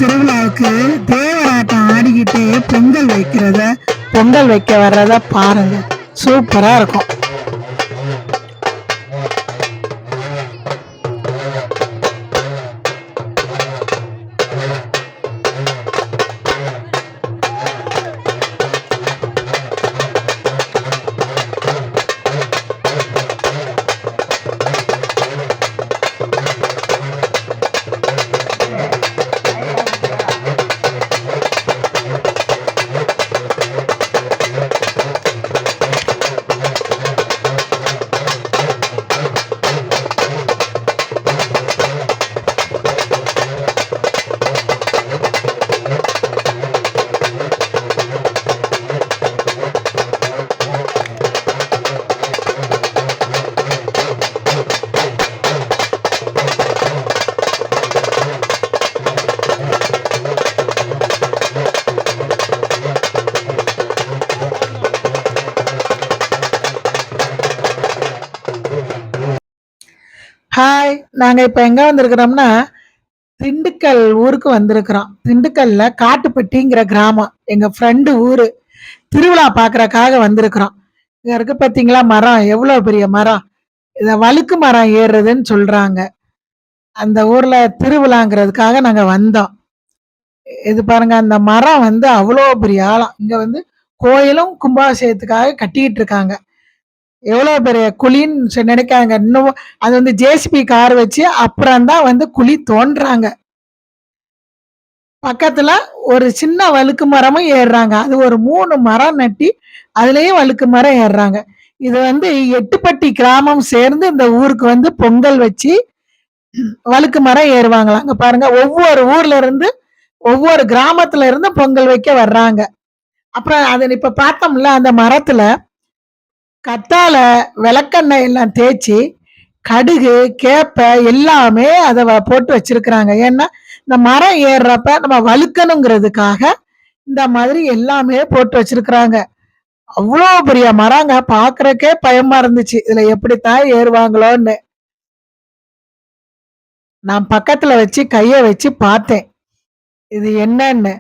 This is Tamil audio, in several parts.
திருவிழாவுக்கு தேவராட்டம் ஆடிக்கிட்டே பொங்கல் வைக்க வர்றத பாருங்க, சூப்பரா இருக்கும். ஹாய், நாங்க இப்ப எங்க வந்திருக்கிறோம்னா திண்டுக்கல் ஊருக்கு வந்திருக்கிறோம். திண்டுக்கல்ல காட்டுப்பட்டிங்கிற கிராமம் எங்க ஃப்ரெண்டு ஊரு. திருவிழா பார்க்கறக்காக வந்திருக்கிறோம். இங்க இருக்கு பாத்தீங்களா மரம், எவ்வளவு பெரிய மரம். இத வழுக்கு மரம் ஏறுறதுன்னு சொல்றாங்க. அந்த ஊர்ல திருவிழாங்கிறதுக்காக நாங்க வந்தோம். இது பாருங்க, அந்த மரம் அவ்வளோ பெரிய ஆழம். இங்க கோயிலும் கும்பாபிஷேகத்துக்காக கட்டிட்டு இருக்காங்க. எவ்வளோ பெரிய குழின்னு நினைக்காங்க. இன்னும் அது ஜேசிபி கார் வச்சு அப்புறம் தான் குழி தோன்றாங்க. பக்கத்துல ஒரு சின்ன வழுக்கு மரமும் ஏறுறாங்க. அது ஒரு 3 மரம் நட்டி அதுலயும் வழுக்கு மரம் ஏறுறாங்க. இது எட்டுப்பட்டி கிராமம் சேர்ந்து இந்த ஊருக்கு பொங்கல் வச்சு வழுக்கு மரம் ஏறுவாங்களாம். அங்க பாருங்க, ஒவ்வொரு ஊர்ல இருந்து ஒவ்வொரு கிராமத்துல இருந்து பொங்கல் வைக்க வர்றாங்க. அப்புறம் அதை இப்ப பார்த்தோம்ல, அந்த மரத்துல கத்தால விளக்கெண்ணெய் எல்லாம் தேய்ச்சி கடுகு கேப்ப எல்லாமே அதை போட்டு வச்சிருக்கிறாங்க. ஏன்னா இந்த மரம் ஏறுறப்ப நம்ம வழுக்கணுங்கிறதுக்காக இந்த மாதிரி எல்லாமே போட்டு வச்சிருக்கிறாங்க. அவ்வளோ பெரிய மரங்க, பாக்குறக்கே பயமா இருந்துச்சு. இதுல எப்படித்தான் ஏறுவாங்களோன்னு. நான் பக்கத்துல வச்சு கைய வச்சு பார்த்தேன் இது என்னன்னு.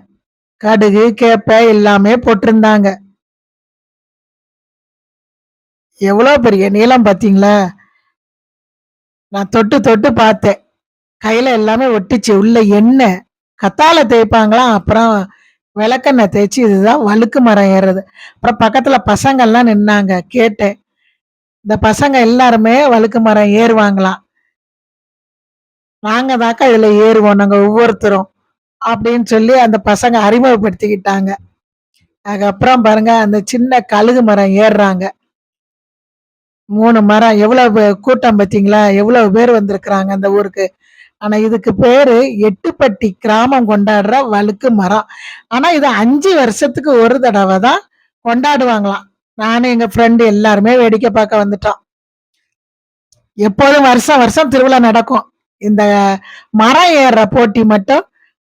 கடுகு கேப்ப எல்லாமே போட்டிருந்தாங்க. எவ்வளவு பெரிய நீளம் பாத்தீங்களா? நான் தொட்டு தொட்டு பார்த்தேன். கையில எல்லாமே ஒட்டிச்சு. உள்ள எண்ணெய் கத்தால தேய்ப்பாங்களாம். அப்புறம் விளக்கெண்ணெய் தேய்ச்சி இதுதான் வழுக்கு மரம் ஏறுறது. அப்புறம் பக்கத்துல பசங்க எல்லாம் நின்னாங்க. கேட்டேன், இந்த பசங்க எல்லாருமே வழுக்கு மரம் ஏறுவாங்களாம். நாங்க தாக்கா இதுல ஏறுவோம், நாங்க ஒவ்வொருத்தரும் அப்படின்னு சொல்லி அந்த பசங்க அறிமுகப்படுத்திக்கிட்டாங்க. அதுக்கப்புறம் பாருங்க, அந்த சின்ன கழுகு மரம் ஏறுறாங்க. 3 மரம். எவ்வளவு கூட்டம் பார்த்தீங்களா? எவ்வளவு பேர் வந்திருக்கிறாங்க அந்த ஊருக்கு. ஆனா இதுக்கு பேரு எட்டுப்பட்டி கிராமம் கொண்டாடுற வழுக்கு மரம். ஆனா இது 5 வருஷத்துக்கு ஒரு தடவை தான் கொண்டாடுவாங்களாம். நானும் எங்க ஃப்ரெண்டு எல்லாருமே வேடிக்கை பார்க்க வந்துட்டோம். எப்போதும் வருஷம் வருஷம் திருவிழா நடக்கும். இந்த மரம் ஏறுற போட்டி மட்டும்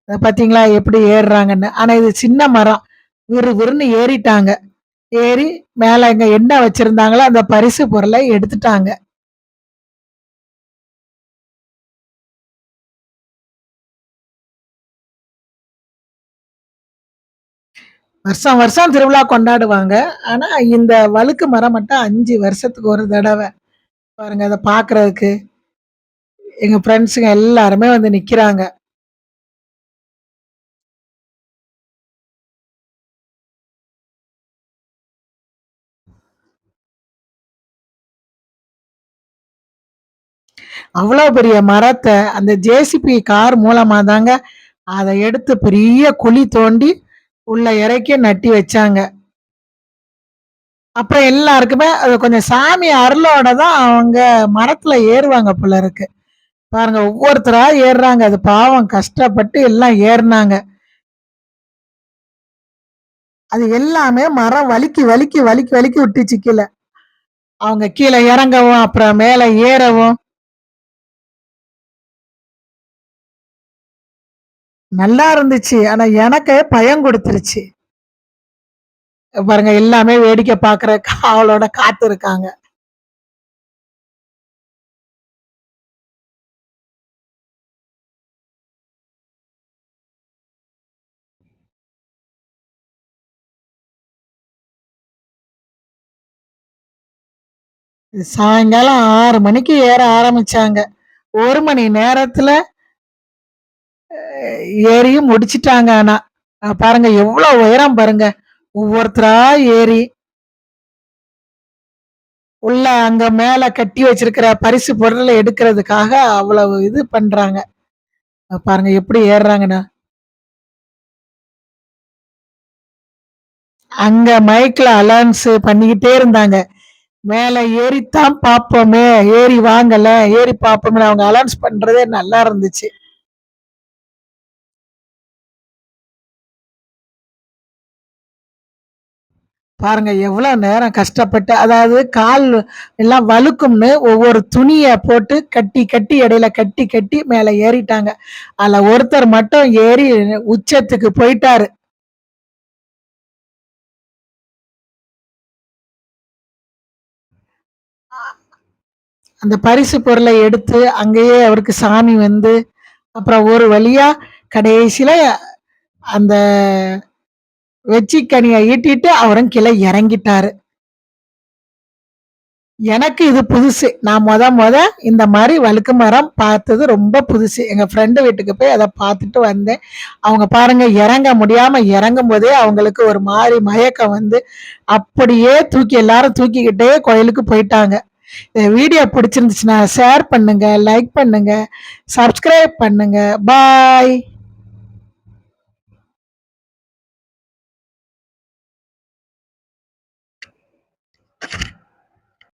பாத்தீங்களா எப்படி ஏறுறாங்கன்னு. ஆனா இது சின்ன மரம். விறுவிறுன்னு ஏறிட்டாங்க. ஏறி மேல இங்க என்ன வச்சிருந்தாங்களோ அந்த பரிசு பொருளை எடுத்துட்டாங்க. வருஷம் வருஷம் திருவிழா கொண்டாடுவாங்க. ஆனா இந்த வழுக்கு மரம் மட்டும் 5 வருஷத்துக்கு ஒரு தடவை. பாருங்க, அத பாக்குறதுக்கு எங்க ஃப்ரெண்ட்ஸுங்க எல்லாருமே நிக்கிறாங்க. அவ்வளோ பெரிய மரத்த அந்த ஜேசிபி கார் மூலமா தாங்க அத எடுத்து பெரிய குழி தோண்டி உள்ள இறக்கி நட்டி வச்சாங்க. அப்புறம் எல்லாருக்குமே அது கொஞ்சம் சாமி அருளோட தான் அவங்க மரத்துல ஏறுவாங்க போல இருக்கு. பாருங்க, ஒவ்வொருத்தரா ஏறுறாங்க. அது பாவம் கஷ்டப்பட்டு எல்லாம் ஏறுனாங்க. அது எல்லாமே மரம் வலிக்கி வலிக்கி வலிக்கி வலிக்கி விட்டுச்சு கீழ. அவங்க கீழ இறங்கவும் அப்புறம் மேல ஏறவும் நல்லா இருந்துச்சு. ஆனா எனக்கு பயம் கொடுத்துருச்சு. பாருங்க, எல்லாமே வேடிக்கை பார்க்குற ஆவலோட காத்திருக்காங்க. சாயங்காலம் 6 மணிக்கு ஏற ஆரம்பிச்சாங்க. 1 மணி நேரத்துல ஏறியும் முடிச்சுட்டாங்க ஆனா. பாருங்க எவ்ளோ உயரம் பாருங்க. ஒவ்வொருத்தரா ஏறி, உள்ள அங்க மேல கட்டி வச்சிருக்கிற பரிசு பொருள எடுக்கிறதுக்காக அவ்வளவு இது பண்றாங்க. பாருங்க எப்படி ஏறுறாங்கன்னு. அங்க மைக்ல அலௌன்ஸ் பண்ணிக்கிட்டே இருந்தாங்க. மேல ஏறித்தான் பார்ப்போமே! ஏறி வாங்கல, ஏறி பார்ப்போமே அவங்க அலௌன்ஸ் பண்றதே நல்லா இருந்துச்சு. பாருங்க எவ்வளோ நேரம் கஷ்டப்பட்டு அதாவது கால் எல்லாம் வழுக்கும்னு ஒவ்வொரு துணிய போட்டு கட்டி, கட்டி இடையில கட்டி, கட்டி மேல ஏறிட்டாங்க. அதுல ஒருத்தர் மட்டும் ஏறி உச்சத்துக்கு போயிட்டாரு. அந்த பரிசு பொருள எடுத்து அங்கேயே அவருக்கு சாமி வந்து, அப்புறம் ஒரு வழியா கடைசியில அந்த வெச்சிக்கனிய ஈட்டிட்டு அவரும் கீழ இறங்கிட்டாரு. எனக்கு இது புதுசு. நான் மொத இந்த மாரி வழுக்கு மரம் பார்த்தது ரொம்ப புதுசு. எங்க ஃப்ரெண்டு வீட்டுக்கு போய் அத பார்த்துட்டு வந்தேன். அவங்க பாருங்க இறங்க முடியாம இறங்கும்போதே அவங்களுக்கு ஒரு மாரி மயக்கம் வந்து, அப்படியே தூக்கி எல்லாரும் தூக்கிக்கிட்டே கோயிலுக்கு போயிட்டாங்க. இந்த வீடியோ பிடிச்சிருந்துச்சுன்னா ஷேர் பண்ணுங்க, லைக் பண்ணுங்க, சப்ஸ்கிரைப் பண்ணுங்க. பாய்.